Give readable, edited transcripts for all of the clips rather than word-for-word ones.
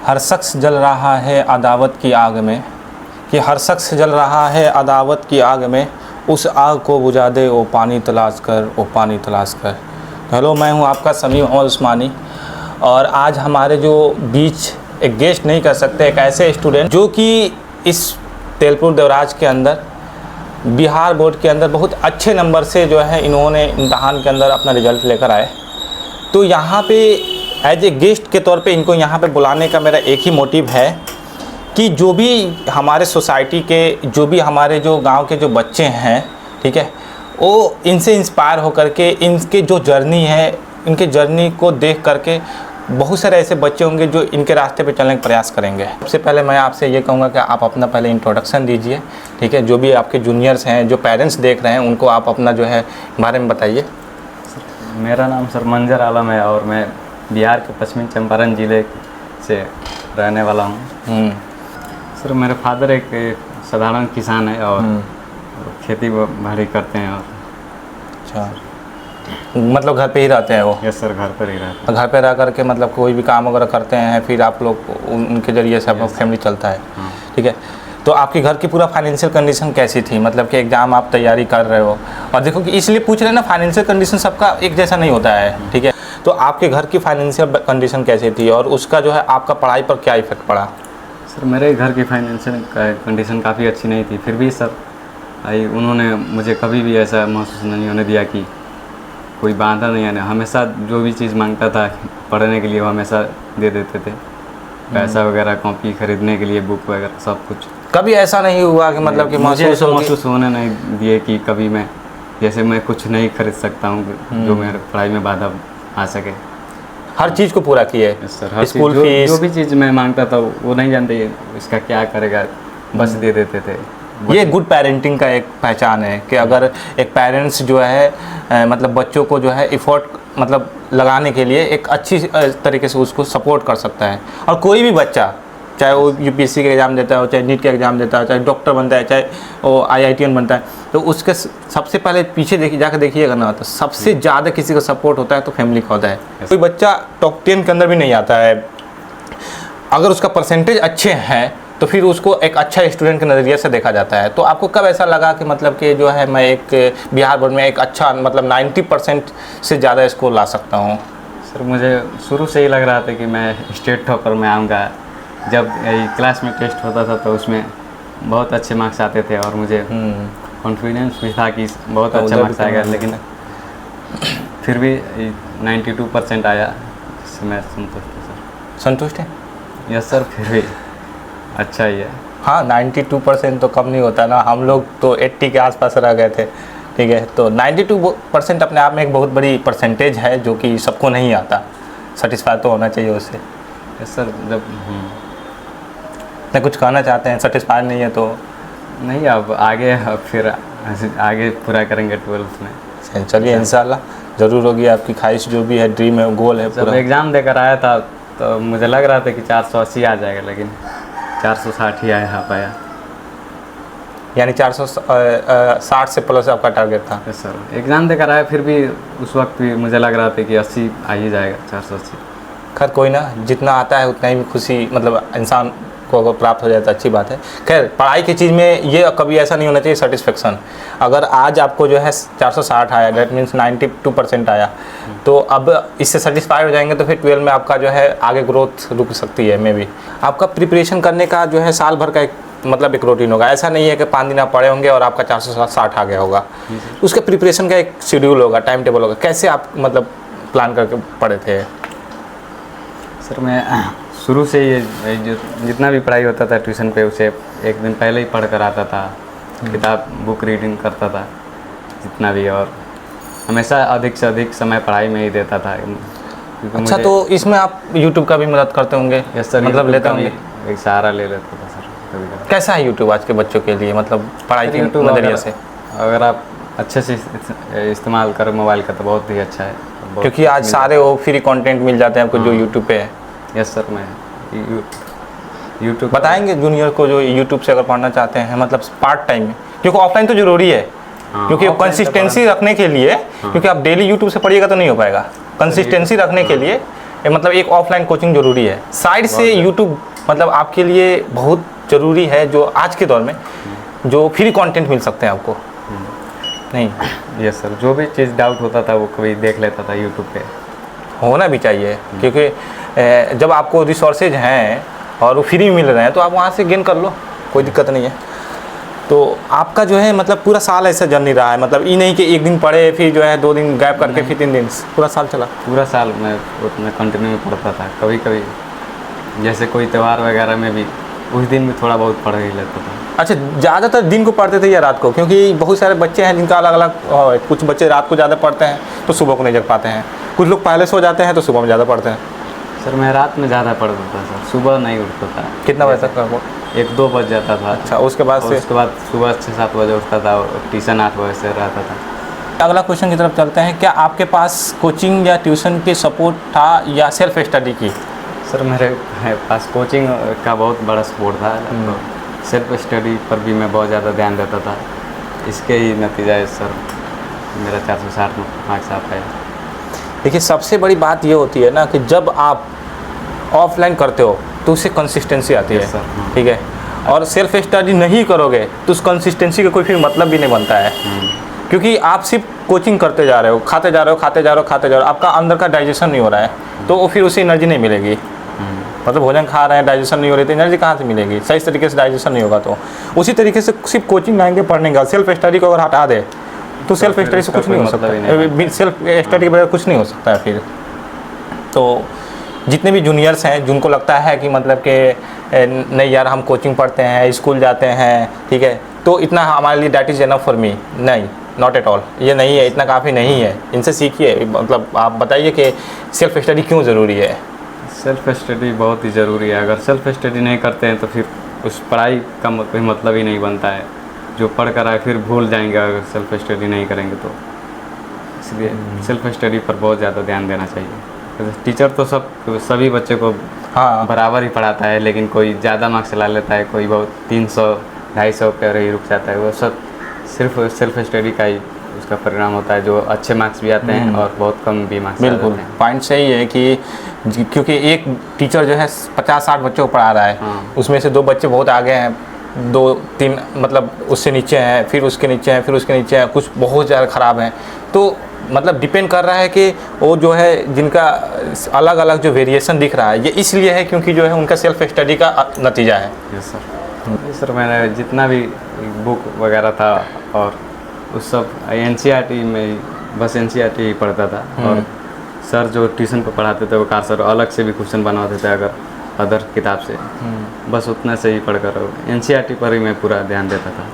हर शख्स जल रहा है अदावत की आग में, कि हर शख्स जल रहा है अदावत की आग में, उस आग को बुझा दे वो पानी तलाश कर, वो पानी तलाश कर। हेलो, मैं हूं आपका समीम मोहम्मद उस्मानी और आज हमारे जो बीच एक गेस्ट नहीं कर सकते, एक ऐसे स्टूडेंट जो कि इस तेलपुर देवराज के अंदर बिहार बोर्ड के अंदर बहुत अच्छे नंबर से जो है इन्होंने इम्तहान के अंदर अपना रिज़ल्ट लेकर आए। तो यहाँ पे एज ए गेस्ट के तौर पे इनको यहाँ पे बुलाने का मेरा एक ही मोटिव है कि जो भी हमारे सोसाइटी के, जो भी हमारे जो गांव के जो बच्चे हैं, ठीक है, वो इनसे इंस्पायर होकर के इनके जो जर्नी है, इनके जर्नी को देख करके बहुत सारे ऐसे बच्चे होंगे जो इनके रास्ते पे चलने का प्रयास करेंगे। सबसे पहले मैं आपसे ये कहूँगा कि आप अपना पहले इंट्रोडक्शन दीजिए, ठीक है। जो भी आपके जूनियर्स हैं, जो पेरेंट्स देख रहे हैं, उनको आप अपना जो है बारे में बताइए। मेरा नाम सर मंजर आलम है और मैं बिहार के पश्चिमी चंपारण ज़िले से रहने वाला हूँ। सर मेरे फादर एक साधारण किसान है और खेती बाड़ी करते हैं। और अच्छा, मतलब घर पे ही रहते हैं वो? यस सर, घर पर ही रहते हैं। घर पे रह करके मतलब कोई भी काम वगैरह करते हैं, फिर आप लोग उनके ज़रिए से आपका फैमिली चलता है, ठीक है। तो आपके घर की पूरा फाइनेंशियल कंडीशन कैसी थी? मतलब कि एग्ज़ाम आप तैयारी कर रहे हो, और देखो कि इसलिए पूछ रहे हैं ना, फाइनेंशियल कंडीशन सबका एक जैसा नहीं होता है, ठीक है। तो आपके घर की फाइनेंशियल कंडीशन कैसी थी और उसका जो है आपका पढ़ाई पर क्या इफेक्ट पड़ा? सर मेरे घर की फाइनेंशियल कंडीशन काफ़ी अच्छी नहीं थी, फिर भी सर उन्होंने मुझे कभी भी ऐसा महसूस नहीं होने दिया कि कोई बाधा नहीं आने। हमेशा जो भी चीज़ मांगता था पढ़ने के लिए वो हमेशा दे देते थे, पैसा वगैरह, कॉपी खरीदने के लिए, बुक वगैरह, सब कुछ। कभी ऐसा नहीं हुआ कि मतलब कि महसूस होने नहीं दिए कि कभी मैं जैसे मैं कुछ नहीं खरीद सकता हूँ जो मेरे पढ़ाई में बाधा आ सके? हर चीज़ को पूरा किए सर, स्कूल फीस, जो भी चीज़ मैं मांगता था वो नहीं जानते इसका क्या करेगा, बस दे देते थे। ये गुड पेरेंटिंग का एक पहचान है कि अगर एक पेरेंट्स जो है मतलब बच्चों को जो है एफर्ट मतलब लगाने के लिए एक अच्छी तरीके से उसको सपोर्ट कर सकता है। और कोई भी बच्चा, चाहे वो यूपीएससी का एग्ज़ाम देता हो, चाहे नीट का एग्ज़ाम देता है, चाहे डॉक्टर बनता है, चाहे वो IITN बनता है, तो उसके सबसे पहले पीछे जाकर देखिएगा ना, तो सबसे ज़्यादा किसी का सपोर्ट होता है तो फैमिली का होता है। कोई बच्चा टॉप 10 के अंदर भी नहीं आता है, अगर उसका परसेंटेज अच्छे हैं तो फिर उसको एक अच्छा स्टूडेंट के नज़रिए से देखा जाता है। तो आपको कब ऐसा लगा कि मतलब कि जो है मैं एक बिहार बोर्ड में एक अच्छा मतलब 90% से ज़्यादा स्कोर ला सकता हूँ? सर मुझे शुरू से ही लग रहा था कि मैं स्टेट टॉपर में आऊँगा। जब क्लास में टेस्ट होता था तो उसमें बहुत अच्छे मार्क्स आते थे और मुझे कॉन्फिडेंस भी था कि बहुत अच्छा मार्क्स आएगा, लेकिन फिर भी 92% आया, इससे मैं संतुष्ट हूँ सर। संतुष्ट है? यस सर, फिर भी अच्छा ही है। हाँ, 92% तो कम नहीं होता ना, हम लोग तो 80 के आसपास रह गए थे, ठीक है। तो 92% अपने आप में एक बहुत बड़ी परसेंटेज है जो कि सबको नहीं आता। सेटिस्फाई तो होना चाहिए उससे। यस सर, जब नहीं कुछ कहना चाहते हैं, सेटिस्फाई नहीं है तो नहीं, अब आगे फिर आगे पूरा करेंगे 12th में। चलिए इंशाल्लाह ज़रूर होगी आपकी ख्वाहिश, जो भी है ड्रीम है, गोल है। जब एग्ज़ाम देकर आया था तो मुझे लग रहा था कि 480 आ जाएगा, लेकिन 460 ही आ पाया। यानी 460 से प्लस आपका टारगेट था? यस सर, एग्ज़ाम देकर आया, फिर भी उस वक्त भी मुझे लग रहा था कि 80 आ ही जाएगा, 480। खैर कोई ना, जितना आता है उतना ही खुशी मतलब इंसान को अगर प्राप्त हो जाए तो अच्छी बात है। खैर पढ़ाई की चीज़ में ये कभी ऐसा नहीं होना चाहिए सेटिस्फेक्शन। अगर आज आपको जो है 460 आया, डेट मीन्स 92% आया, तो अब इससे सेटिस्फाई हो जाएंगे तो फिर 12 में आपका जो है आगे ग्रोथ रुक सकती है। मे भी आपका प्रिपरेशन करने का जो है साल भर का एक मतलब एक रूटीन होगा। ऐसा नहीं है कि 5 दिन आप पढ़े होंगे और आपका 460 आ गया होगा। उसके प्रिपरेशन का एक शेड्यूल होगा, टाइम टेबल होगा। कैसे आप मतलब प्लान करके पढ़े थे? सर मैं शुरू से ये जितना भी पढ़ाई होता था ट्यूशन पे, उसे एक दिन पहले ही पढ़ कर आता था, किताब बुक रीडिंग करता था जितना भी, और हमेशा अधिक से अधिक समय पढ़ाई में ही देता था। अच्छा, तो इसमें आप YouTube का भी मदद करते होंगे? यस सर, मतलब लेते होंगे, एक सहारा ले लेता था सर कभी-कभी। कैसा है YouTube आज के बच्चों के लिए, मतलब पढ़ाई के नज़रिए से? अगर आप अच्छे से इस्तेमाल करें मोबाइल का तो बहुत ही अच्छा है, क्योंकि आज सारे वो फ्री कंटेंट मिल जाते हैं आपको जो YouTube पे है। यस सर, मैं यूट्यूब बताएंगे जूनियर को जो यूट्यूब से अगर पढ़ना चाहते हैं, मतलब पार्ट टाइम में, क्योंकि ऑफलाइन तो ज़रूरी है। क्योंकि कंसिस्टेंसी रखने के लिए, क्योंकि आप डेली यूट्यूब से पढ़िएगा तो नहीं हो पाएगा। कंसिस्टेंसी रखने के लिए मतलब एक ऑफलाइन कोचिंग ज़रूरी है, साइड से यूट्यूब मतलब आपके लिए बहुत ज़रूरी है, जो आज के दौर में जो फ्री कंटेंट मिल सकते हैं आपको। नहीं, यस सर, जो भी चीज़ डाउट होता था वो कभी देख लेता था यूट्यूब पे। होना भी चाहिए, क्योंकि जब आपको रिसोर्सेज हैं और वो फ्री मिल रहे हैं तो आप वहाँ से गेन कर लो, कोई दिक्कत नहीं है। तो आपका जो है मतलब पूरा साल ऐसा जर्नी रहा है, मतलब ये नहीं कि एक दिन पढ़े फिर जो है 2 दिन गैप करके फिर 3 दिन, पूरा साल चला? पूरा साल मैं उसमें कंटिन्यू में पढ़ता था। कभी कभी जैसे कोई त्यौहार वगैरह में भी उस दिन भी थोड़ा बहुत पढ़ ही लेता था। अच्छा, ज़्यादातर दिन को पढ़ते थे या रात को? क्योंकि बहुत सारे बच्चे हैं जिनका अलग अलग, कुछ बच्चे रात को ज़्यादा पढ़ते हैं तो सुबह को नहीं जग पाते हैं, कुछ लोग पहले सो जाते हैं तो सुबह में ज़्यादा पढ़ते हैं। सर मैं रात में ज़्यादा पढ़ता था सर, सुबह नहीं उठता था। कितना बजे तक आपको? 1-2 बज जाता था। अच्छा, उसके बाद और से उसके बाद सुबह 6-7 बजे उठता था और ट्यूशन 8 बजे से रहता था। अगला क्वेश्चन की तरफ चलते हैं। क्या आपके पास कोचिंग या ट्यूशन के सपोर्ट था या सेल्फ स्टडी की? सर मेरे पास कोचिंग का बहुत बड़ा सपोर्ट था, तो सेल्फ स्टडी पर भी मैं बहुत ज़्यादा ध्यान देता था। इसके ही नतीजा है सर मेरा 460 मार्क्स आ पाया। देखिए, सबसे बड़ी बात ये होती है ना कि जब आप ऑफलाइन करते हो तो उससे कंसिस्टेंसी आती है, Yes, sir. ठीक है, और सेल्फ स्टडी नहीं करोगे तो उस कंसिस्टेंसी का कोई फिर मतलब भी नहीं बनता है, क्योंकि आप सिर्फ कोचिंग करते जा रहे हो, खाते जा रहे हो, आपका अंदर का डाइजेशन नहीं हो रहा है, तो वो फिर उसे एनर्जी नहीं मिलेगी। मतलब भोजन खा रहे हैं, डाइजेशन नहीं हो रही तो एनर्जी कहाँ से मिलेगी? सही तरीके से डाइजेशन नहीं होगा। तो उसी तरीके से सिर्फ कोचिंग आएंगे पढ़ने का, सेल्फ स्टडी को अगर हटा दे तो सेल्फ स्टडी से कुछ नहीं हो सकता है, सेल्फ स्टडी के बगैर कुछ नहीं हो सकता है फिर। तो जितने भी जूनियर्स हैं जिनको लगता है कि मतलब कि नहीं यार हम कोचिंग पढ़ते हैं, स्कूल जाते हैं, ठीक है, तो इतना हमारे लिए that is enough for me, नहीं, नॉट एट ऑल, ये नहीं है, इतना काफ़ी नहीं है। इनसे सीखिए, मतलब आप बताइए कि सेल्फ स्टडी क्यों ज़रूरी है? सेल्फ स्टडी बहुत ही ज़रूरी है। अगर सेल्फ स्टडी नहीं करते हैं तो फिर उस पढ़ाई का कोई मतलब ही नहीं बनता है। जो पढ़ कर आए फिर भूल जाएंगे अगर सेल्फ स्टडी नहीं करेंगे तो। इसलिए सेल्फ स्टडी पर बहुत ज़्यादा ध्यान देना चाहिए। टीचर तो सभी बच्चे को हाँ, बराबर ही पढ़ाता है, लेकिन कोई ज़्यादा मार्क्स ला लेता है, कोई बहुत 300-250 पर ही रुक जाता है। वो सब सिर्फ सेल्फ स्टडी का ही उसका परिणाम होता है, जो अच्छे मार्क्स भी आते हैं और बहुत कम भी मार्क्स आते हैं। बिल्कुल, पॉइंट सही है कि क्योंकि एक टीचर जो है 50-60 बच्चों को पढ़ा रहा है, उसमें से 2 बच्चे बहुत आगे हैं, 2-3 मतलब उससे नीचे हैं, फिर उसके नीचे हैं, फिर उसके नीचे हैं, कुछ बहुत ज़्यादा ख़राब हैं। तो मतलब डिपेंड कर रहा है कि वो जो है जिनका अलग अलग जो वेरिएशन दिख रहा है, ये इसलिए है क्योंकि जो है उनका सेल्फ स्टडी का नतीजा है। Yes sir. सर मैंने जितना भी बुक वगैरह था और उस सब NCERT में बस NCERT ही पढ़ता था, और सर जो ट्यूशन पर पढ़ाते थे वो कार सर अलग से भी क्वेश्चन बनवाते थे अगर अदर किताब से, बस उतना से ही पढ़कर NCERT पर ही मैं पूरा ध्यान देता था।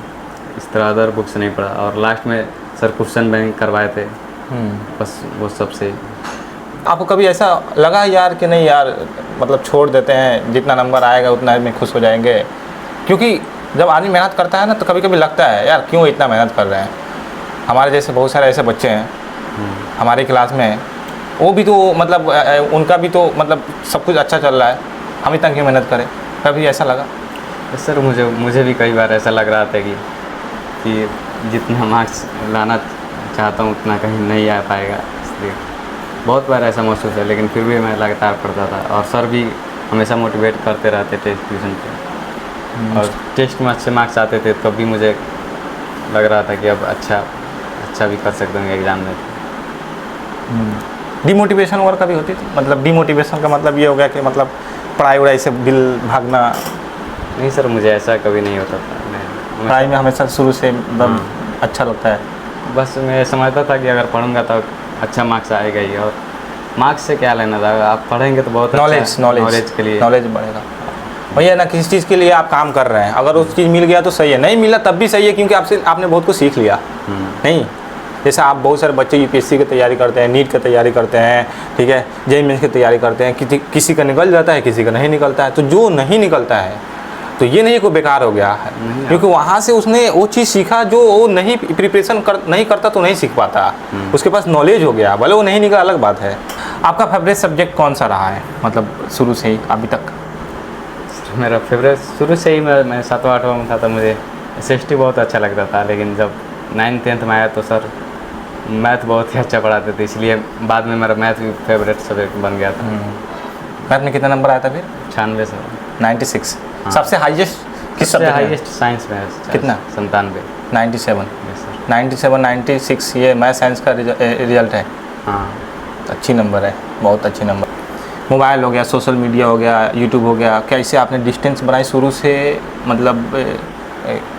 इस तरह अदर बुक से नहीं पढ़ा, और लास्ट में सर क्वेश्चन बैंक करवाए थे, बस वो सब से। आपको कभी ऐसा लगा यार कि नहीं यार मतलब छोड़ देते हैं, जितना नंबर आएगा उतना में खुश हो जाएंगे? क्योंकि जब आदमी मेहनत करता है ना तो कभी कभी लगता है यार क्यों इतना मेहनत कर रहे हैं। हमारे जैसे बहुत सारे ऐसे बच्चे हैं हमारी क्लास में, वो भी तो मतलब उनका भी तो मतलब सब कुछ अच्छा चल रहा है, हम इतना क्यों मेहनत करें? कभी ऐसा लगा? सर मुझे भी कई बार ऐसा लग रहा था कि जितना मार्क्स लाना चाहता हूँ उतना कहीं नहीं आ पाएगा, इसलिए बहुत बार ऐसा महसूस है, लेकिन फिर भी मैं लगातार पढ़ता था। और सर भी हमेशा मोटिवेट करते रहते थे ट्यूशन पे, और टेस्ट में अच्छे मार्क्स आते थे तब भी मुझे लग रहा था कि अब अच्छा भी कर सकते हैं एग्ज़ाम में। डिमोटिवेशन और कभी होती थी? मतलब डिमोटिवेशन का मतलब ये हो गया कि मतलब पढ़ाई वढ़ाई से दिल भागना? नहीं सर, मुझे ऐसा कभी नहीं होता था। मैं पढ़ाई में हमेशा शुरू से मतलब अच्छा लगता है? बस मैं समझता था कि अगर पढ़ूंगा तो अच्छा मार्क्स आएगा ही, और मार्क्स से क्या लेना था, आप पढ़ेंगे तो बहुत नॉलेज के लिए नॉलेज बढ़ेगा। भैया ना किसी चीज़ के लिए आप काम कर रहे हैं, अगर उस चीज़ मिल गया तो सही है, नहीं मिला तब भी सही है, क्योंकि आपने बहुत कुछ सीख लिया। नहीं, जैसे आप बहुत सारे बच्चे UPSC की तैयारी करते हैं, नीट की तैयारी करते हैं, ठीक है, JEE मेंस की तैयारी करते हैं, किसी का निकल जाता है, किसी का नहीं निकलता है। तो जो नहीं निकलता है तो ये नहीं कोई बेकार हो गया है, क्योंकि वहाँ से उसने वो चीज़ सीखा जो वो नहीं प्रिपरेशन नहीं करता तो नहीं सीख पाता, उसके पास नॉलेज हो गया, भले वो नहीं निकला अलग बात है। आपका फेवरेट सब्जेक्ट कौन सा रहा है, मतलब शुरू से ही अभी तक? मेरा फेवरेट शुरू से ही मैं 7वां-8वां में था तो मुझे SST बहुत अच्छा लगता था, लेकिन जब 9th-10th में आया तो सर मैथ बहुत ही अच्छा पढ़ाते थे, इसलिए बाद में मेरा मैथ भी फेवरेट सब्जेक्ट बन गया था। मैथ में कितना नंबर आया था फिर? 96 सर। 96। हाँ। सबसे हाईएस्ट किस सबसे सब्जेक्ट में? हाईएस्ट साइंस में है। कितना? 97। 97। Yes sir. 97 96 ये मैथ साइंस का रिजल्ट है। हाँ अच्छी नंबर है, बहुत अच्छी नंबर। मोबाइल हो गया, सोशल मीडिया हो गया, यूट्यूब हो गया, कैसे आपने डिस्टेंस बनाई शुरू से? मतलब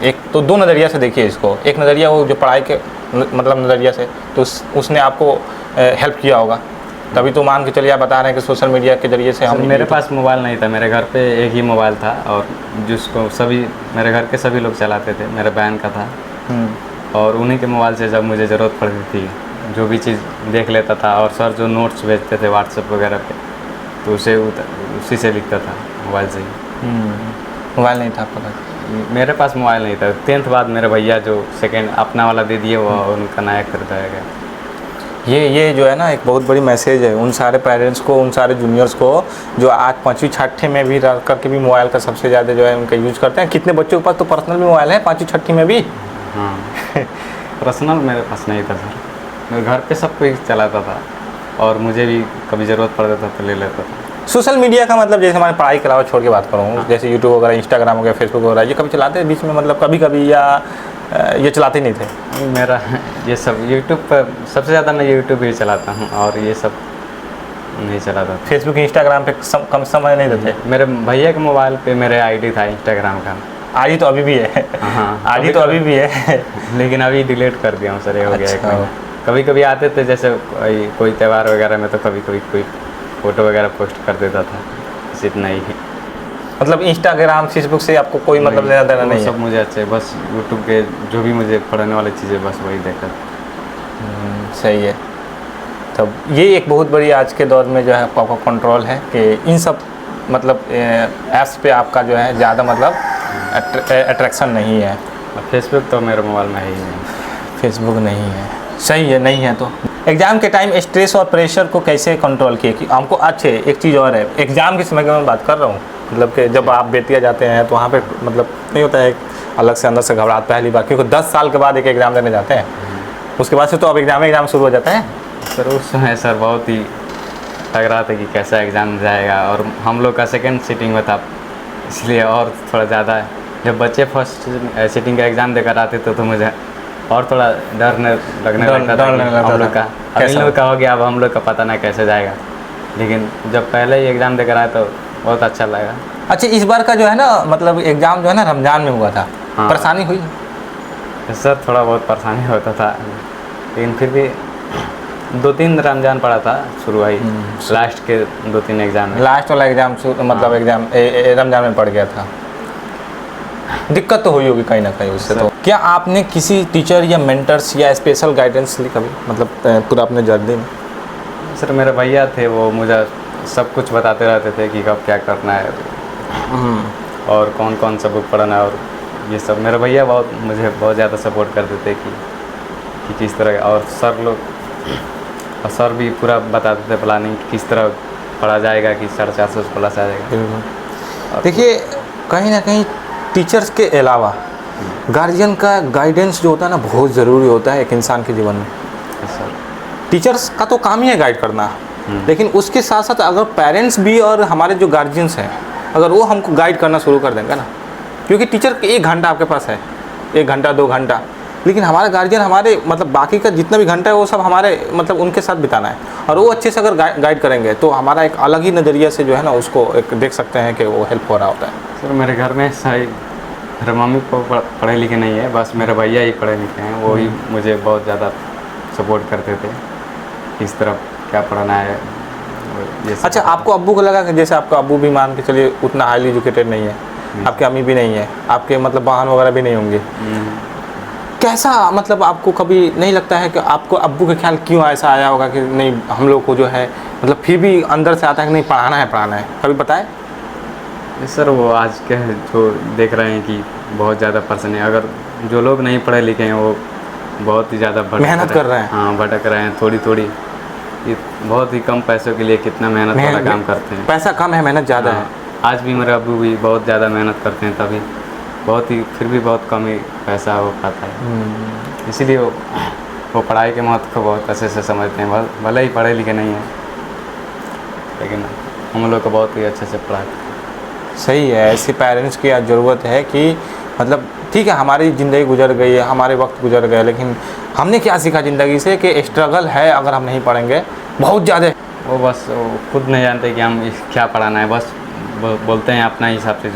एक तो दो नज़रिया से देखिए इसको। एक नज़रिया वो जो पढ़ाई के मतलब नज़रिया से, तो उसने आपको हेल्प किया होगा, तभी तो मान के चलिए आप बता रहे हैं कि सोशल मीडिया के ज़रिए से सर, हम। मेरे पास मोबाइल नहीं था, मेरे घर पे एक ही मोबाइल था और जिसको सभी मेरे घर के सभी लोग चलाते थे, मेरे बहन का था। और उन्हीं के मोबाइल से जब मुझे ज़रूरत पड़ती थी जो भी चीज़ देख लेता था, और सर जो नोट्स भेजते थे व्हाट्सएप वगैरह पे, तो उसी से लिखता था मोबाइल से ही। मोबाइल नहीं था आपके पास? मेरे पास मोबाइल नहीं था। 10th बाद मेरे भैया जो सेकेंड अपना वाला दे दिए, वो उनका नया खरीदाया गया। ये जो है ना, एक बहुत बड़ी मैसेज है उन सारे पेरेंट्स को, उन सारे जूनियर्स को जो आज 5वीं 6ठी में भी रह करके भी मोबाइल का सबसे ज़्यादा जो है उनका यूज करते हैं। कितने बच्चों के पास तो पर्सनल भी मोबाइल है 5वीं 6ठी में भी। हाँ पर्सनल मेरे पास नहीं था सर, मेरे घर पे सब कोई चलाता था और मुझे भी कभी ज़रूरत पड़ता था तो ले लेता था। सोशल मीडिया का मतलब जैसे हमारे पढ़ाई के अलावा छोड़ के बात करूँ, जैसे यूट्यूब वगैरह, इंस्टाग्राम हो गया, फेसबुक वगैरह, ये कभी चलाते हैं बीच में? मतलब कभी कभी, या ये चलाते नहीं थे? मेरा ये सब यूट्यूब पर सबसे ज़्यादा मैं यूट्यूब ही चलाता हूँ और ये सब नहीं चलाता था। फेसबुक इंस्टाग्राम पे कम समय नहीं देते? मेरे भैया के मोबाइल पे मेरे आईडी था इंस्टाग्राम का। आईडी तो अभी भी है? हाँ आईडी तो अभी भी है लेकिन अभी डिलीट कर दिया हूँ सर, ये हो गया एक अच्छा। महीना। कभी कभी आते थे जैसे कोई त्यौहार वगैरह में, तो कभी कभी कोई फ़ोटो वगैरह पोस्ट कर देता था, बस इतना ही। मतलब इंस्टाग्राम फेसबुक से आपको कोई मतलब लेना देना नहीं है? सब मुझे अच्छे, बस यूट्यूब के जो भी मुझे पढ़ने वाली चीज़ें बस वही देखा। सही है। तब ये एक बहुत बड़ी आज के दौर में जो है आपका कंट्रोल है कि इन सब मतलब ऐप्स पे आपका जो है ज़्यादा मतलब अट्रैक्शन नहीं है। फेसबुक तो मेरे मोबाइल में ही है। फेसबुक नहीं है, सही है, नहीं है तो। एग्ज़ाम के टाइम स्ट्रेस और प्रेशर को कैसे कंट्रोल किए कि हमको? अच्छे एक चीज़ और है, एग्ज़ाम के समय की मैं बात कर रहा हूँ, मतलब कि जब आप बेतिया जाते हैं तो वहाँ पे मतलब नहीं होता है एक अलग से अंदर से घबराहट पहली बार, क्योंकि 10 साल के बाद एक एग्ज़ाम देने जाते हैं, उसके बाद से तो अब एग्ज़ाम शुरू हो जाता है। सर उस समय सर बहुत ही लग रहा था कि कैसा एग्ज़ाम जाएगा, और हम लोग का सेकंड सीटिंग में था, इसलिए और थोड़ा ज़्यादा। जब बच्चे फर्स्ट सीटिंग का एग्ज़ाम देकर आते थे तो मुझे और थोड़ा डर लगने लगता था कि हम लोग का अब इन लोग का हो गया, अब हम लोग का पता ना कैसे जाएगा। लेकिन जब पहले ही एग्ज़ाम देकर आए तो बहुत अच्छा लगा। अच्छा, इस बार का जो है ना मतलब एग्ज़ाम जो है ना रमज़ान में हुआ था, हाँ। परेशानी हुई? सर थोड़ा बहुत परेशानी होता था, लेकिन फिर भी 2-3 रमज़ान पड़ा था शुरुआई, लास्ट के 2-3 एग्ज़ाम में। लास्ट वाला एग्ज़ाम मतलब हाँ। एग्ज़ाम रमज़ान में पड़ गया था, दिक्कत तो हुई होगी कहीं ना कहीं उससे। तो क्या आपने किसी टीचर या मेंटर्स या स्पेशल गाइडेंस ली कभी, मतलब पूरा अपने जर्नी में? सर मेरे भैया थे, वो मुझे सब कुछ बताते रहते थे कि कब क्या करना है और कौन कौन सा बुक पढ़ना है, और ये सब मेरे भैया मुझे बहुत ज़्यादा सपोर्ट करते थे कि किस तरह, और सर भी पूरा बताते थे प्लानिंग किस तरह पढ़ा जाएगा कि 450 प्लस आ जाएगा। देखिए कहीं ना कहीं टीचर्स के अलावा गार्जियन का गाइडेंस जो होता है ना बहुत ज़रूरी होता है एक इंसान के जीवन में। सर टीचर्स का तो काम ही है गाइड करना, लेकिन उसके साथ साथ अगर पेरेंट्स भी और हमारे जो गार्जियंस हैं अगर वो हमको गाइड करना शुरू कर देंगे ना, क्योंकि टीचर 1 घंटा आपके पास है, 1 घंटा 2 घंटा, लेकिन हमारा गार्जियन हमारे मतलब बाकी का जितना भी घंटा है वो सब हमारे मतलब उनके साथ बिताना है, और वो अच्छे से अगर गाइड करेंगे तो हमारा एक अलग ही नज़रिया से जो है ना उसको एक देख सकते हैं कि वो हेल्प हो रहा होता है। सर मेरे घर में सारी मेरे मम्मी पापा पढ़े लिखे नहीं है, बस मेरे भैया ही पढ़े लिखे हैं, वो ही मुझे बहुत ज़्यादा सपोर्ट करते थे किस तरह क्या पढ़ना है ये सब। अच्छा, आपको अब्बू को लगा कि जैसे आपका अब्बू भी मान के चलिए उतना हाईली एजुकेटेड नहीं है, आपकी अम्मी भी नहीं है, आपके मतलब बहन वगैरह भी नहीं होंगे, कैसा मतलब आपको कभी नहीं लगता है कि आपको अब्बू के ख्याल क्यों ऐसा आया होगा कि नहीं हम लोग को जो है मतलब फिर भी अंदर से आता है कि नहीं पढ़ाना है, कभी बताएं? सर वो आज के जो देख रहे हैं कि बहुत ज़्यादा पर्सन है, अगर जो लोग नहीं पढ़े लिखे हैं वो बहुत ही ज़्यादा मेहनत कर रहे हैं। हाँ भटक रहे हैं थोड़ी ये बहुत ही कम पैसों के लिए कितना मेहनत वाला काम करते हैं। पैसा कम है, मेहनत ज़्यादा है। आज भी मेरे अब्बू भी बहुत ज़्यादा मेहनत करते हैं, तभी फिर भी बहुत कम ही पैसा हो पाता है, इसीलिए वो वो पढ़ाई के महत्व को बहुत अच्छे से समझते हैं, भले ही पढ़े लिखे नहीं हैं, लेकिन हम लोग को बहुत ही अच्छे से पढ़ाते हैं। सही है, ऐसे पेरेंट्स की आज ज़रूरत है कि मतलब ठीक है हमारी ज़िंदगी गुजर गई है, हमारे वक्त गुजर गए, लेकिन हमने क्या सीखा ज़िंदगी से कि स्ट्रगल है अगर हम नहीं पढ़ेंगे बहुत ज़्यादा। वो बस वो खुद नहीं जानते कि हम क्या पढ़ाना है, बस बोलते हैं अपना हिसाब से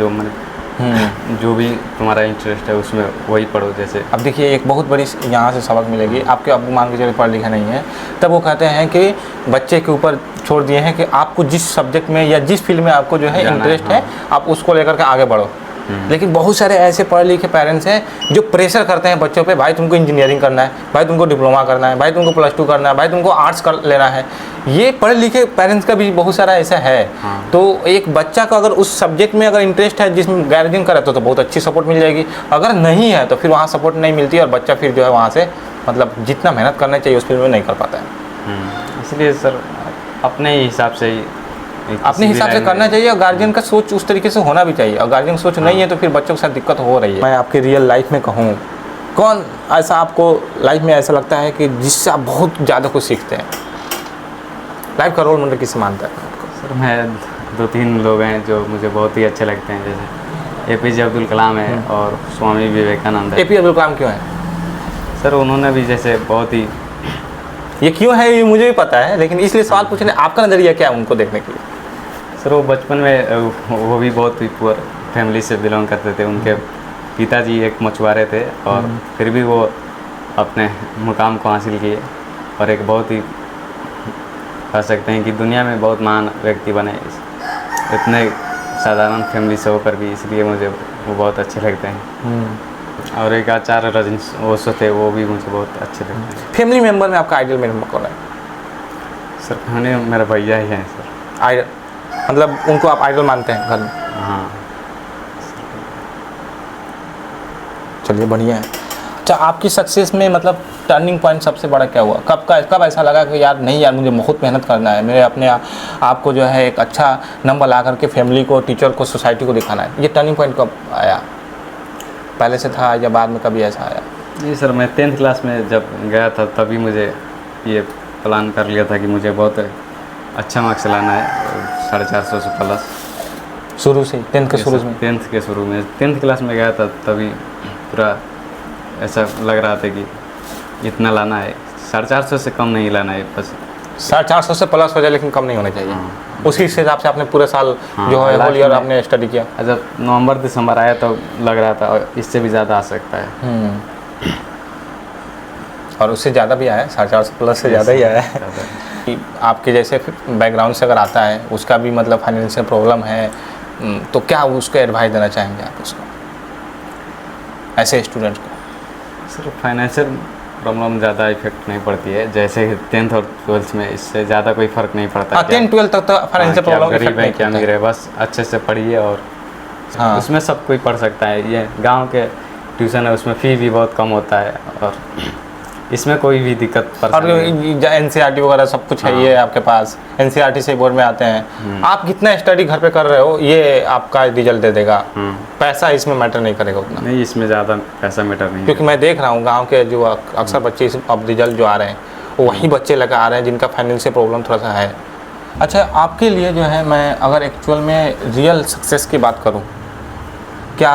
जो भी तुम्हारा इंटरेस्ट है उसमें वही पढ़ो। जैसे अब देखिए एक बहुत बड़ी यहाँ से सबक मिलेगी, आपके अब्बू मान के चलिए पढ़े लिखे नहीं है, तब वो कहते हैं कि बच्चे के ऊपर छोड़ दिए हैं कि आपको जिस सब्जेक्ट में या जिस फील्ड में आपको जो है इंटरेस्ट है आप उसको लेकर के आगे बढ़ो। लेकिन बहुत सारे ऐसे पढ़े लिखे पेरेंट्स हैं जो प्रेशर करते हैं बच्चों पे, भाई तुमको इंजीनियरिंग करना है, भाई तुमको डिप्लोमा करना है, भाई तुमको +2 करना है, भाई तुमको आर्ट्स कर लेना है। ये पढ़े लिखे पेरेंट्स का भी बहुत सारा ऐसा है। तो एक बच्चा का अगर उस सब्जेक्ट में अगर इंटरेस्ट है जिसमें गार्जियन करे तो बहुत अच्छी सपोर्ट मिल जाएगी, अगर नहीं है तो फिर वहाँ सपोर्ट नहीं मिलती और बच्चा फिर जो है वहाँ से मतलब जितना मेहनत करना चाहिए उस फील्ड में नहीं कर पाता है। इसलिए सर अपने ही हिसाब से ही अपने हिसाब से करना चाहिए और गार्जियन का सोच उस तरीके से होना भी चाहिए, और गार्जियन सोच नहीं है तो फिर बच्चों के साथ दिक्कत हो रही है। मैं आपकी रियल लाइफ में कहूँ, कौन ऐसा आपको लाइफ में ऐसा लगता है कि जिससे आप बहुत ज़्यादा कुछ सीखते हैं? लाइफ का रोल मॉडल किसे मानता है आपको? सर मैं 2-3 लोग हैं जो मुझे बहुत ही अच्छे लगते हैं, जैसे APJ अब्दुल कलाम है और स्वामी विवेकानंद है। APJ अब्दुल कलाम क्यों है? सर उन्होंने भी जैसे बहुत ही, ये क्यों है ये मुझे भी पता है, लेकिन इसलिए सवाल पूछने आपका नज़रिया क्या है उनको देखने के लिए? सर वो बचपन में वो भी बहुत ही पुअर फैमिली से बिलोंग करते थे। उनके पिताजी एक मछुआरे थे और फिर भी वो अपने मुकाम को हासिल किए और एक बहुत ही कह सकते हैं कि दुनिया में बहुत महान व्यक्ति बने इतने साधारण फैमिली से होकर भी, इसलिए मुझे वो बहुत अच्छे लगते हैं। और एक आचार्य रजनीश ओशो थे, वो भी मुझे बहुत अच्छे लगते हैं। फैमिली मेम्बर में आपका आइडल मेंबर कौन है? सर खाने मेरा भैया ही हैं सर। आइडल मतलब उनको आप आइडल मानते हैं घर में? हाँ। चलिए बढ़िया है। अच्छा आपकी सक्सेस में मतलब टर्निंग पॉइंट सबसे बड़ा क्या हुआ? कब ऐसा लगा कि यार नहीं यार मुझे बहुत मेहनत करना है, मेरे अपने आप को जो है एक अच्छा नंबर ला करके फैमिली को, टीचर को, सोसाइटी को दिखाना है? ये टर्निंग पॉइंट कब आया? पहले से था या बाद में कभी ऐसा आया? जी सर मैं 10th क्लास में जब गया था तभी मुझे ये प्लान कर लिया था कि मुझे बहुत अच्छा मार्क्स लाना है, 450 से प्लस। शुरू से 10th के शुरू में? 10th के शुरू में 10th क्लास में गया था तभी पूरा ऐसा लग रहा था कि इतना लाना है, 450 से कम नहीं लाना है, बस 450 से प्लस हो जाए लेकिन कम नहीं होना चाहिए। उसी हिसाब से आपने पूरे साल जो है होल ईयर आपने स्टडी किया? जब नवंबर दिसंबर आया तो लग रहा था और इससे भी ज़्यादा आ सकता है। और उससे ज़्यादा भी आया है, 450 प्लस से ज़्यादा ही आया है। आपके जैसे बैकग्राउंड से अगर आता है, उसका भी मतलब फाइनेंशियल प्रॉब्लम है, तो क्या उसको एडवाइस देना चाहेंगे आप उसको, ऐसे स्टूडेंट्स को? सर फाइनेंशियल प्रॉब्लम ज़्यादा इफेक्ट नहीं पड़ती है, जैसे 10th और 12th में इससे ज़्यादा कोई फ़र्क नहीं पड़ता। 10th 12th तक तो फाइनेंशियल प्रॉब्लम गरीब है क्या अमीर है, बस अच्छे से पढ़िए और उसमें सब कोई पढ़ सकता है। ये गांव के ट्यूशन है, उसमें फ़ी भी बहुत कम होता है और इसमें कोई भी दिक्कत और NCERT वगैरह सब कुछ है ये आपके पास, NCERT से बोर्ड में आते हैं। आप कितना स्टडी घर पे कर रहे हो ये आपका रिजल्ट दे देगा, पैसा इसमें मैटर नहीं करेगा उतना। नहीं इसमें ज़्यादा पैसा मैटर नहीं, क्योंकि मैं देख रहा हूँ गांव के जो अक्सर बच्चे अब रिजल्ट जो आ रहे हैं वही बच्चे लगे आ रहे हैं जिनका फाइनेंशियल प्रॉब्लम थोड़ा सा है। अच्छा आपके लिए जो है, मैं अगर एक्चुअल में रियल सक्सेस की बात करूँ, क्या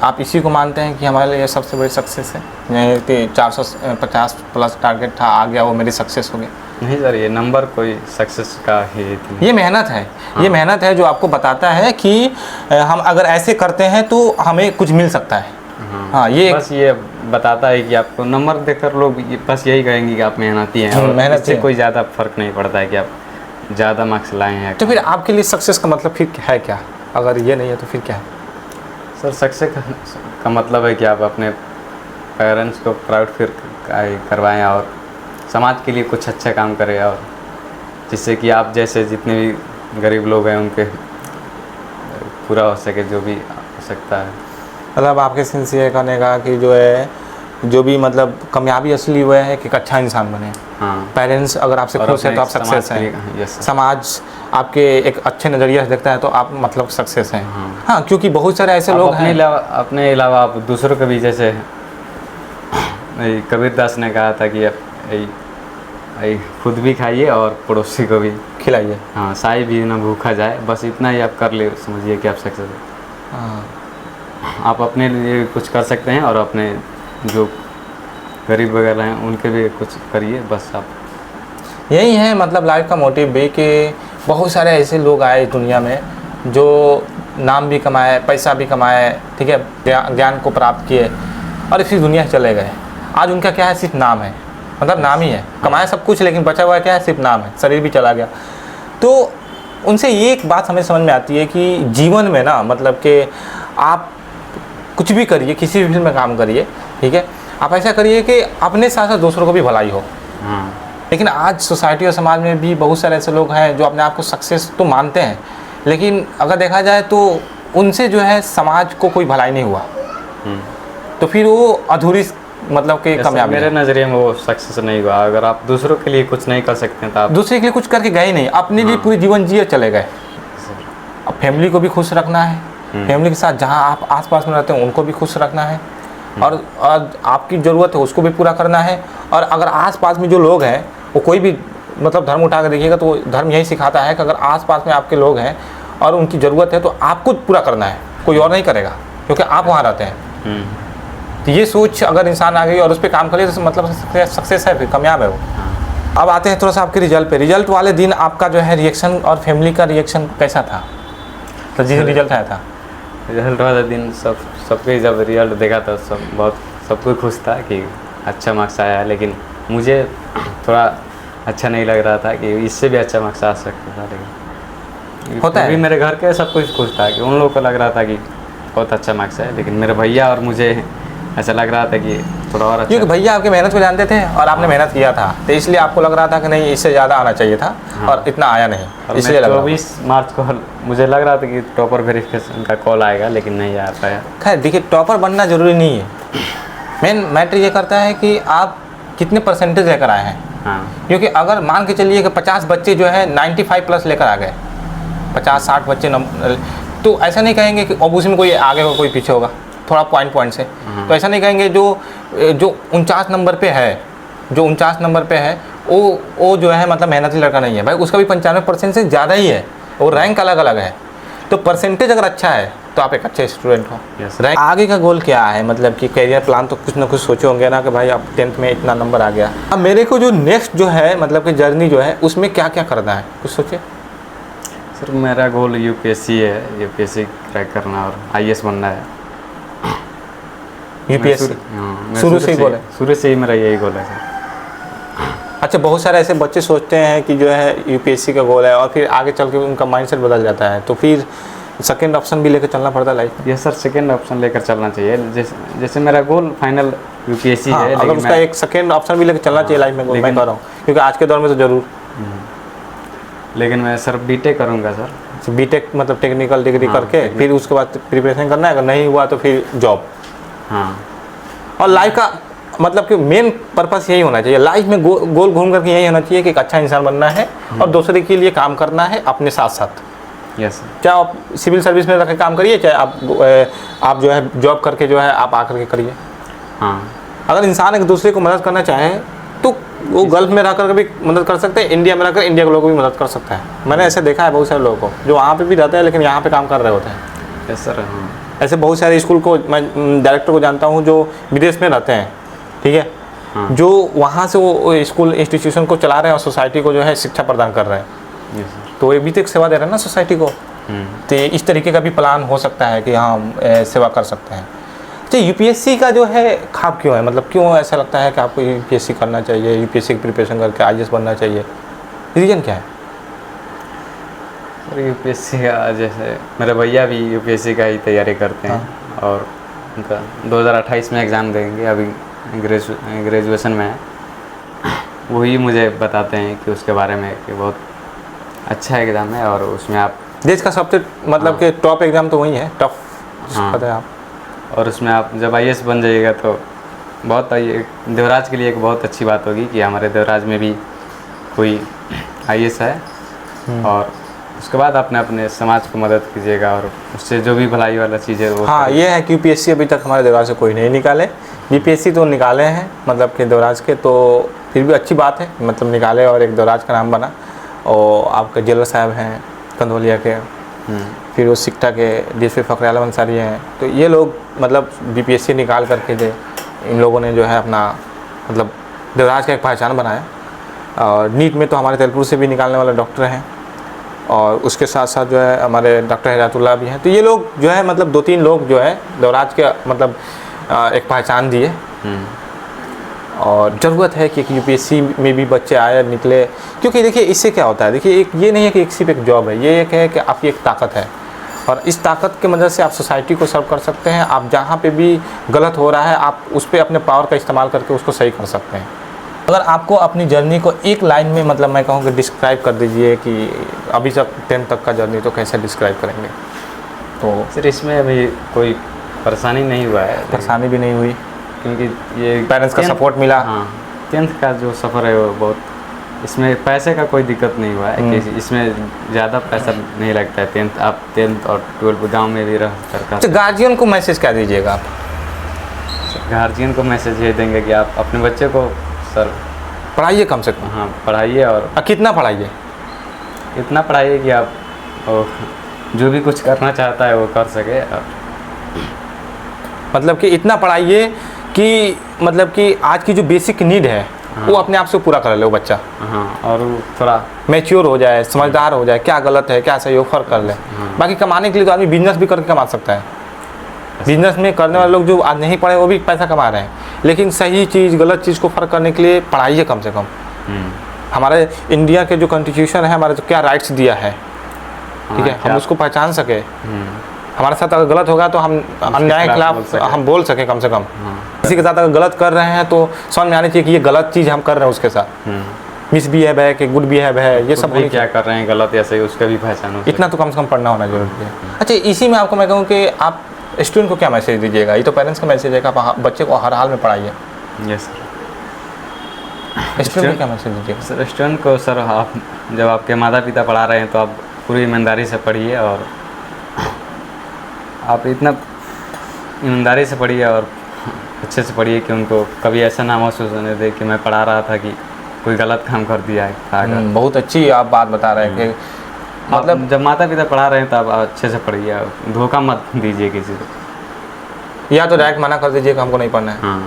आप इसी को मानते हैं कि हमारे लिए सबसे बड़ी सक्सेस है? नहीं कि 450 प्लस टारगेट था, आ गया वो मेरी सक्सेस हो गई? नहीं सर, ये नंबर कोई सक्सेस का ही ये मेहनत है। ये मेहनत है जो आपको बताता है कि हम अगर ऐसे करते हैं तो हमें कुछ मिल सकता है। हाँ ये बस ये बताता है कि आपको नंबर देखकर लोग बस यही कहेंगे कि आप मेहनती हैं, और मेहनत से कोई ज़्यादा फर्क नहीं पड़ता है कि आप ज़्यादा मार्क्स लाए हैं। तो फिर आपके लिए सक्सेस का मतलब फिर है क्या? अगर ये नहीं है तो फिर क्या है? सर सक्सेस का मतलब है कि आप अपने पेरेंट्स को प्राउड फील करवाएं और समाज के लिए कुछ अच्छा काम करें, और जिससे कि आप जैसे जितने भी गरीब लोग हैं उनके पूरा हो सके जो भी हो सकता है। मतलब आपके सिंसियर कहने का कि जो भी मतलब कामयाबी असली हुआ है कि एक अच्छा इंसान बने। हाँ। पेरेंट्स अगर आपसे खुश है तो आप सक्सेस हैं। समाज आपके एक अच्छे नज़रिए से देखता है तो आप मतलब सक्सेस हैं। हाँ, क्योंकि बहुत सारे ऐसे लोग हैं अपने अलावा आप दूसरों को भी जैसे यही कबीरदास ने कहा था कि यही खुद भी खाइए और पड़ोसी को भी खिलाइए। हाँ, साई भी ना भूखा जाए, बस इतना ही आप कर ले, समझिए कि आप सक्सेस है। हाँ, आप अपने लिए कुछ कर सकते हैं और अपने जो गरीब वगैरह हैं उनके भी कुछ करिए, बस आप। यही है मतलब लाइफ का मोटिव भी कि बहुत सारे ऐसे लोग आए इस दुनिया में जो नाम भी कमाए, पैसा भी कमाए, ठीक है, ज्ञान को प्राप्त किए और इसी दुनिया से चले गए। आज उनका क्या है, सिर्फ नाम है, मतलब नाम ही है, कमाया सब कुछ लेकिन बचा हुआ क्या है, सिर्फ नाम है, शरीर भी चला गया। तो उनसे ये एक बात हमें समझ में आती है कि जीवन में ना मतलब कि आप कुछ भी करिए, किसी भी फील्ड में काम करिए, ठीक है, आप ऐसा करिए कि अपने साथ साथ दूसरों को भी भलाई हो। हाँ, लेकिन आज सोसाइटी और समाज में भी बहुत सारे ऐसे लोग हैं जो अपने आप को सक्सेस तो मानते हैं, लेकिन अगर देखा जाए तो उनसे जो है समाज को कोई भलाई नहीं हुआ, तो फिर वो अधूरी मतलब कि कामयाबी मेरे नज़रिए में वो सक्सेस नहीं हुआ। अगर आप दूसरों के लिए कुछ नहीं कर सकते हैं तो आप दूसरे के लिए कुछ करके गए नहीं, अपने लिए पूरी जीवन जिए चले गए। अब फैमिली को भी खुश रखना है, फैमिली के साथ जहाँ आप आसपास में रहते हैं उनको भी खुश रखना है, और आपकी ज़रूरत है उसको भी पूरा करना है। और अगर आसपास में जो लोग हैं वो कोई भी मतलब धर्म उठा कर देखिएगा तो धर्म यही सिखाता है कि अगर आसपास में आपके लोग हैं और उनकी ज़रूरत है तो आपको पूरा करना है, कोई और नहीं करेगा, क्योंकि आप वहाँ रहते हैं। तो ये सोच अगर इंसान आ गई और उस पर काम करे तो मतलब सक्सेस है, फिर कामयाब है वो। अब आते हैं थोड़ा सा आपके रिजल्ट पे। रिजल्ट वाले दिन आपका जो है रिएक्शन और फैमिली का रिएक्शन कैसा था, तो जिस रिजल्ट आया था? रिजल्ट वाले दिन सबके जब रिजल्ट देखा था सब कोई खुश था कि अच्छा मार्क्स आया है, लेकिन मुझे थोड़ा अच्छा नहीं लग रहा था कि इससे भी अच्छा मार्क्स आ सकता था। लेकिन होता है भी मेरे घर के सब कुछ खुश था कि उन लोगों को लग रहा था कि बहुत अच्छा मार्क्स है, लेकिन मेरे भैया और मुझे ऐसा लग रहा था कि थोड़ा और अच्छा। क्योंकि भैया आपकी मेहनत को जानते थे और आपने मेहनत किया था, तो इसलिए आपको लग रहा था कि नहीं इससे ज़्यादा आना चाहिए था, और इतना आया नहीं, इसलिए लग रहा था। 24 मार्च को मुझे लग रहा था कि टॉपर वेरिफिकेशन का कॉल आएगा, लेकिन नहीं आ पाया। खैर देखिए, टॉपर बनना ज़रूरी नहीं है, मेन मैटर ये करता है कि आप कितने परसेंटेज लेकर आए हैं। हाँ, क्योंकि अगर मान के चलिए कि 50 बच्चे जो है 95 प्लस लेकर आ गए, 50-60 बच्चे तो ऐसा नहीं कहेंगे कि अब उसमें कोई आगे होगा कोई पीछे होगा, थोड़ा पॉइंट से, तो ऐसा नहीं कहेंगे जो 49 नंबर पे है, जो 49 नंबर पे है वो जो है मतलब मेहनती लड़का नहीं है भाई, उसका भी 95% से ज़्यादा ही है, और रैंक अलग अलग है। तो परसेंटेज अगर अच्छा है तो आप एक अच्छे स्टूडेंट हो। रैंक आगे का गोल क्या है, मतलब कि करियर प्लान तो कुछ ना कुछ सोचे होंगे ना कि भाई अब 10th में इतना नंबर आ गया, अब मेरे को जो नेक्स्ट जो है मतलब कि जर्नी जो है उसमें क्या क्या करना है, कुछ सोचे? सर मेरा गोल यूपीएससी है, यूपीएससी क्रैक करना और आईएएस बनना है। यूपीएससी मैं शुरू से ही गोल है? शुरू से ही मेरा यही गोल है सर। अच्छा, बहुत सारे ऐसे बच्चे सोचते हैं कि जो है यूपीएससी का गोल है और फिर आगे चल के उनका माइंडसेट बदल जाता है, तो फिर सेकंड ऑप्शन भी लेकर चलना पड़ता है लाइफ में। यस सर, सेकंड ऑप्शन लेकर चलना चाहिए। जैसे मेरा गोल फाइनल यूपीएससी हाँ, है, अगर उसका एक सेकंड ऑप्शन भी लेकर चलना चाहिए लाइफ में, मैं कह रहा हूँ, क्योंकि आज के दौर में तो ज़रूर। लेकिन मैं सर बीटेक करूँगा सर। बीटेक मतलब टेक्निकल डिग्री हाँ, करके फिर उसके बाद प्रिपरेशन करना है, अगर नहीं हुआ तो फिर जॉब। हाँ, और लाइफ का मतलब कि मेन पर्पस यही होना चाहिए लाइफ में, गोल घूम करके यही होना चाहिए कि एक अच्छा इंसान बनना है और दूसरे के लिए काम करना है अपने साथ साथ। Yes sir. चाहे आप सिविल सर्विस में रख के काम करिए, चाहे आप जो है जॉब करके जो है आप आकर के करिए। हाँ, अगर इंसान एक दूसरे को मदद करना चाहे तो वो गल्फ में रह कर भी मदद कर सकते हैं, इंडिया में रहकर इंडिया के लोगों को भी मदद कर सकता है। मैंने ऐसे देखा है बहुत सारे लोगों को जो वहाँ पे भी रहते हैं लेकिन यहाँ पे काम कर रहे होते हैं। Yes sir. हाँ, ऐसे बहुत सारे स्कूल को मैं डायरेक्टर को जानता हूँ जो विदेश में रहते हैं, ठीक है, हाँ। जो वहाँ से वो स्कूल इंस्टीट्यूशन को चला रहे हैं और सोसाइटी को जो है शिक्षा प्रदान कर रहे हैं, यस सर। तो ये भी तो एक सेवा दे रहे हैं ना सोसाइटी को। तो इस तरीके का भी प्लान हो सकता है कि हाँ सेवा कर सकते हैं। तो यूपीएससी का जो है ख्वाब क्यों है, मतलब क्यों ऐसा लगता है कि आपको यूपीएससी करना चाहिए, यूपीएससी की प्रिपरेशन करके आईएएस बनना चाहिए, रीज़न क्या है? सर यूपीएससी का जैसे मेरे भैया भी यूपीएससी का ही तैयारी करते हैं, और उनका 2028 में एग्ज़ाम देंगे, अभी ग्रेजुएशन में है। वही मुझे बताते हैं कि उसके बारे में कि बहुत अच्छा एग्ज़ाम है और उसमें आप देश का सबसे मतलब कि टॉप एग्ज़ाम तो वही है, टफ पता है आप। और उसमें आप जब आईएएस बन जाइएगा तो बहुत देवराज के लिए एक बहुत अच्छी बात होगी कि हमारे देवराज में भी कोई आईएएस है, और उसके बाद आपने अपने समाज को मदद कीजिएगा और उससे जो भी भलाई वाला चीज़ है वो। हाँ, ये है कि यूपीएससी अभी तक हमारे देवराज से कोई नहीं निकाले, बीपीएससी तो निकाले हैं मतलब कि देवराज के, तो फिर भी अच्छी बात है, मतलब निकाले और एक देवराज का नाम बना। और आपके जेलर साहब हैं कंधौलिया के, फिर वो सिकटा के डीएसपी फ़खर आलम अंसारी हैं, तो ये लोग मतलब बीपीएससी निकाल करके जो इन लोगों ने जो है अपना मतलब देवराज का एक पहचान बनाया। और नीट में तो हमारे तेलपुर से भी निकालने वाले डॉक्टर हैं, और उसके साथ साथ जो है हमारे डॉक्टर हिदायतुल्लाह भी हैं। तो ये लोग जो है मतलब 2-3 लोग जो है देवराज के मतलब एक पहचान दिए। और ज़रूरत है कि यूपीएससी में भी बच्चे आए निकले, क्योंकि देखिए इससे क्या होता है, देखिए एक ये नहीं है कि एक सिर्फ एक जॉब है, ये एक है कि आपकी एक ताकत है, और इस ताकत की मदद से आप सोसाइटी को सर्व कर सकते हैं। आप जहाँ पे भी गलत हो रहा है आप उस पर अपने पावर का इस्तेमाल करके उसको सही कर सकते हैं। अगर आपको अपनी जर्नी को एक लाइन में मतलब मैं कहूँ कि डिस्क्राइब कर दीजिए कि अभी तक 10th तक का जर्नी, तो कैसे डिस्क्राइब करेंगे? तो सर इसमें अभी कोई परेशानी नहीं हुआ है, परेशानी भी नहीं हुई क्योंकि ये पेरेंट्स का 10th सपोर्ट मिला। हाँ 10th का जो सफ़र है वो बहुत, इसमें पैसे का कोई दिक्कत नहीं हुआ है कि इसमें ज़्यादा पैसा नहीं लगता है। 10th और 12th गाँव में भी रह कर तो गार्जियन को मैसेज क्या दीजिएगा आप? गार्जियन को मैसेज ये देंगे कि आप अपने बच्चे को सर पढ़ाइए कम से कम। हाँ पढ़ाइए, और कितना पढ़ाइए? इतना पढ़ाइए कि आप जो भी कुछ करना चाहता है वो कर सके। और मतलब कि इतना पढ़ाइए कि मतलब कि आज की जो बेसिक नीड है वो अपने आप से पूरा कर ले वो बच्चा। हाँ, और वो थोड़ा मैच्योर हो जाए, समझदार हो जाए, क्या गलत है क्या सही हो फर्क कर ले। बाकी कमाने के लिए तो आदमी बिजनेस भी करके कमा सकता है। बिजनेस में करने वाले लोग जो आज नहीं पढ़े वो भी पैसा कमा रहे हैं, लेकिन सही चीज़ गलत चीज़ को फ़र्क करने के लिए पढ़ाइए कम से कम। हमारे इंडिया के जो कॉन्स्टिट्यूशन है हमारे, तो क्या राइट्स दिया है, ठीक है, हम उसको पहचान सके। हमारे साथ अगर गलत होगा तो हम अन्याय के खिलाफ हम बोल सके कम से कम। किसी के साथ अगर गलत कर रहे हैं तो समझ में आनी चाहिए कि ये गलत चीज़ हम कर रहे हैं उसके साथ। मिस बिहेव है कि गुड बिहेव है, ये सब क्या कर रहे हैं गलत या सही उसका भी पहचान हो। इतना तो कम से कम पढ़ना होना जरूरी है। अच्छा, इसी में आपको मैं कहूँ कि आप स्टूडेंट को क्या मैसेज दीजिएगा? ये तो पेरेंट्स का मैसेज है कि आप बच्चे को हर हाल में पढ़ाइए। Yes sir. स्टूडेंट को क्या मैसेज दीजिएगा? सर स्टूडेंट को सर आप जब आपके माता पिता पढ़ा रहे हैं तो आप पूरी ईमानदारी से पढ़िए, और आप इतना ईमानदारी से पढ़िए और अच्छे से पढ़िए कि उनको कभी ऐसा ना महसूस होने दे कि मैं पढ़ा रहा था कि कोई गलत काम कर दिया है। बहुत अच्छी आप बात बता रहे हैं कि मतलब जब माता पिता पढ़ा रहे हैं तो आप अच्छे से पढ़िए, धोखा मत दीजिए किसी को, या तो डायरेक्ट मना कर दीजिए कि हमको नहीं पढ़ना है। हाँ,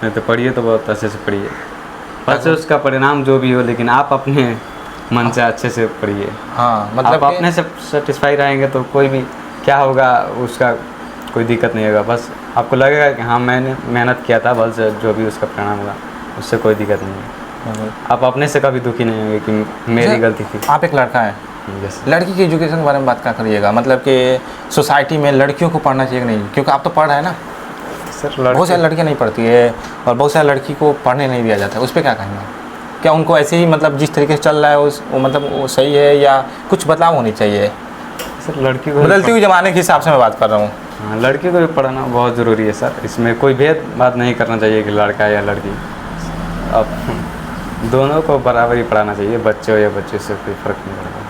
नहीं तो पढ़िए तो बहुत अच्छे से पढ़िए, बस उसका परिणाम जो भी हो, लेकिन आप अपने मन से अच्छे से पढ़िए। हाँ, मतलब आप अपने से सेटिस्फाई रहेंगे तो कोई भी क्या होगा उसका कोई दिक्कत नहीं होगा। बस आपको लगेगा कि हाँ मैंने मेहनत किया था, बस जो भी उसका परिणाम होगा उससे कोई दिक्कत नहीं है। आप अपने से कभी दुखी नहीं होंगे कि मेरी गलती थी। आप एक लड़का है, लड़की की एजुकेशन के बारे में बात क्या करिएगा? मतलब कि सोसाइटी में लड़कियों को पढ़ना चाहिए कि नहीं? क्योंकि आप तो पढ़ रहे हैं ना सर। बहुत सारी लड़कियाँ नहीं पढ़ती है और बहुत सारी लड़की को पढ़ने नहीं दिया जाता है, उस पर क्या कहेंगे? क्या उनको ऐसे ही मतलब जिस तरीके से चल रहा है वो मतलब वो सही है, या कुछ बदलाव होनी चाहिए? सर लड़की को बदलती हुई ज़माने के हिसाब से मैं बात कर रहा हूँ। हाँ, लड़की को भी पढ़ाना बहुत ज़रूरी है सर। इसमें कोई भेदभाव नहीं करना चाहिए कि लड़का या लड़की, अब दोनों को बराबर ही पढ़ाना चाहिए, बच्चे हो या बच्चे से कोई फ़र्क नहीं पड़ता।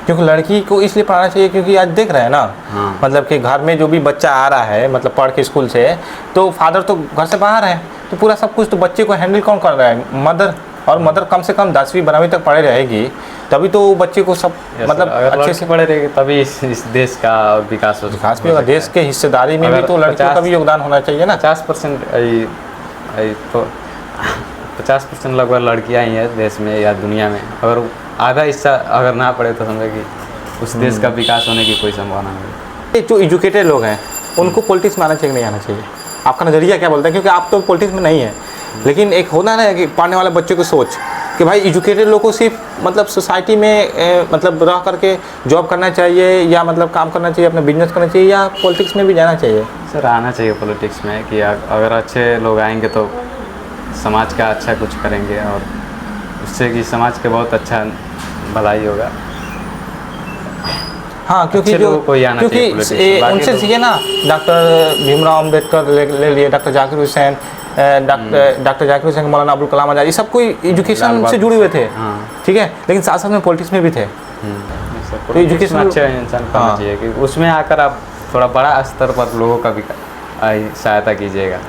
क्योंकि लड़की को इसलिए पढ़ाना चाहिए क्योंकि आज देख रहे हैं ना, हाँ। मतलब कि घर में जो भी बच्चा आ रहा है मतलब पढ़ के स्कूल से, तो फादर तो घर से बाहर है, तो पूरा सब कुछ तो बच्चे को हैंडल कौन कर रहा है? मदर। और मदर कम से कम 10वीं 12वीं तक पढ़े रहेगी, तभी तो बच्चे को सब मतलब अच्छे से पढ़े रहेगी, तभी इस देश का विकास हो। विकास भी होगा। देश के हिस्सेदारी में भी तो लड़कियों का भी योगदान होना चाहिए ना। 50% तो 50% लगभग लड़कियाँ ही हैं देश में या दुनिया में। अगर आधा हिस्सा अगर ना पढ़े तो समझे कि उस देश का विकास होने की कोई संभावना नहीं। जो एजुकेटेड लोग हैं उनको पॉलिटिक्स में आना चाहिए नहीं आना चाहिए? आपका नज़रिया क्या बोलता है? क्योंकि आप तो पॉलिटिक्स में नहीं है, लेकिन एक होना है कि पढ़ने वाले बच्चों की सोच कि भाई एजुकेटेड लोगों को सिर्फ मतलब सोसाइटी में मतलब रह करके जॉब करना चाहिए, या मतलब काम करना चाहिए, अपना बिजनेस करना चाहिए, या पॉलिटिक्स में भी जाना चाहिए? सर आना चाहिए पॉलिटिक्स में, कि अगर अच्छे लोग आएंगे तो समाज का अच्छा कुछ करेंगे, और उससे कि समाज के बहुत अच्छा भलाई होगा। हाँ, क्योंकि जो क्योंकि उनसे सीखे ना, डॉक्टर भीमराव अम्बेडकर ले लिए, डॉक्टर जाकिर हुसैन, डॉक्टर जाकिर हुसैन, मौलाना अबुल कलाम आज़ाद, ये सब कोई एजुकेशन से जुड़े हुए थे। ठीक है, लेकिन साथ साथ में पॉलिटिक्स में भी थे। तो एजुकेशन अच्छा इंसान करना चाहिए कि उसमें आकर आप थोड़ा बड़ा स्तर पर लोगों का भी सहायता कीजिएगा।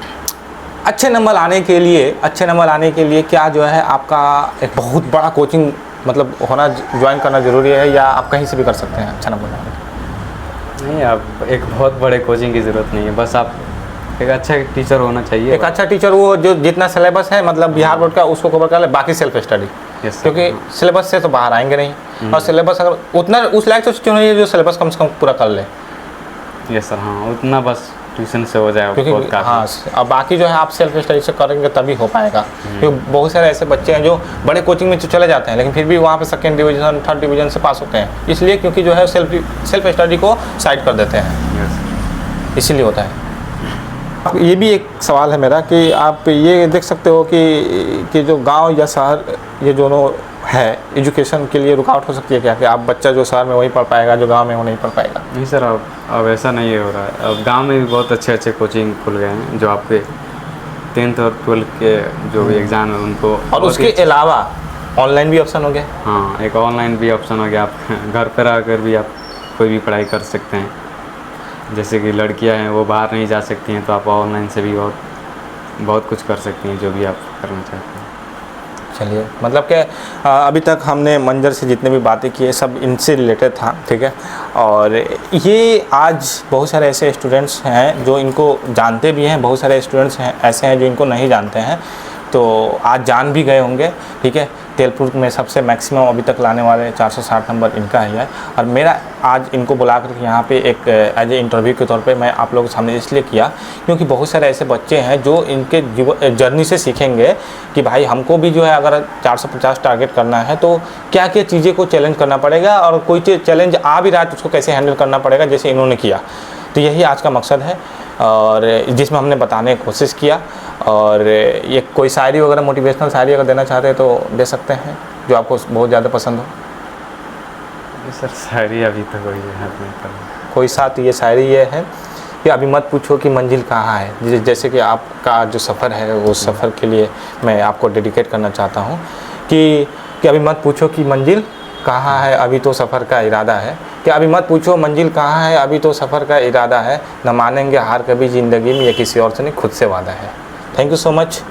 अच्छे नंबर लाने के लिए क्या जो है आपका एक बहुत बड़ा कोचिंग मतलब होना ज्वाइन करना ज़रूरी है, या आप कहीं से भी कर सकते हैं अच्छा नंबर लाने? नहीं, आप एक बहुत बड़े कोचिंग की ज़रूरत नहीं है, बस आप एक अच्छा टीचर होना चाहिए। एक अच्छा टीचर वो जो जितना सिलेबस है मतलब बिहार बोर्ड का उसको कवर कर ले, बाकी सेल्फ स्टडी, Yes, sir. क्योंकि सिलेबस से तो बाहर आएंगे नहीं, और सिलेबस अगर उतना उस लायक तो क्यों नहीं है जो सिलेबस कम से कम पूरा कर ले, यस सर, हाँ उतना बस ट्यूशन से हो जाए बहुत क्योंकि काफ़ी। हाँ अब बाकी जो है आप सेल्फ स्टडी से करेंगे तभी हो पाएगा। क्योंकि बहुत सारे ऐसे बच्चे हैं जो बड़े कोचिंग में तो चले जाते हैं लेकिन फिर भी वहाँ पे सेकंड डिवीज़न थर्ड डिवीज़न से पास होते हैं, इसलिए क्योंकि जो है सेल्फ स्टडी को साइड कर देते हैं, यस इसीलिए होता है। ये भी एक सवाल है मेरा कि आप ये देख सकते हो कि जो गांव या शहर ये दोनों है एजुकेशन के लिए रुकावट हो सकती है क्या, कि आप बच्चा जो शहर में वही पढ़ पाएगा जो गांव में वो नहीं पढ़ पाएगा? नहीं सर, अब ऐसा नहीं हो रहा है। अब गांव में भी बहुत अच्छे अच्छे कोचिंग खुल गए हैं जो आपके 10th और 12th के जो भी एग्ज़ाम है उनको, और उसके अलावा ऑनलाइन भी ऑप्शन हो गया। हाँ एक ऑनलाइन भी ऑप्शन हो गया, आप घर पर आकर भी आप कोई भी पढ़ाई कर सकते हैं। जैसे कि लड़कियां हैं वो बाहर नहीं जा सकती हैं तो आप ऑनलाइन से भी बहुत कुछ कर सकती हैं जो भी आप करना चाहते हैं। चलिए मतलब कि अभी तक हमने मंजर से जितने भी बातें की है सब इनसे रिलेटेड था, ठीक है। और ये आज बहुत सारे ऐसे स्टूडेंट्स हैं जो इनको जानते भी हैं, बहुत सारे स्टूडेंट्स हैं ऐसे हैं जो इनको नहीं जानते हैं, तो आज जान भी गए होंगे, ठीक है। तेलपुर में सबसे मैक्सिमम अभी तक लाने वाले 460 नंबर इनका ही है, और मेरा आज इनको बुलाकर यहाँ पे एक एज ए इंटरव्यू के तौर पे मैं आप लोगों के सामने इसलिए किया क्योंकि बहुत सारे ऐसे बच्चे हैं जो इनके जर्नी से सीखेंगे कि भाई हमको भी जो है अगर 450 टारगेट करना है तो क्या क्या चीज़ें को चैलेंज करना पड़ेगा, और कोई चैलेंज आ भी रहा है तो उसको कैसे हैंडल करना पड़ेगा जैसे इन्होंने किया। तो यही आज का मकसद है और जिसमें हमने बताने की कोशिश किया। और ये कोई शायरी वगैरह मोटिवेशनल शायरी अगर देना चाहते हैं तो दे सकते हैं जो आपको बहुत ज़्यादा पसंद हो। सर शायरी अभी तक कोई याद नहीं कर रहा। कोई साथ ये शायरी ये है कि अभी मत पूछो कि मंजिल कहाँ है, जैसे कि आपका जो सफ़र है उस सफ़र के लिए मैं आपको डेडिकेट करना चाहता हूँ कि अभी मत पूछो कि मंजिल कहाँ है, अभी तो सफ़र का इरादा है, कि अभी मत पूछो मंजिल कहाँ है, अभी तो सफ़र का इरादा है, न मानेंगे हार कभी ज़िंदगी में, ये किसी और से नहीं खुद से वादा है। Thank you so much.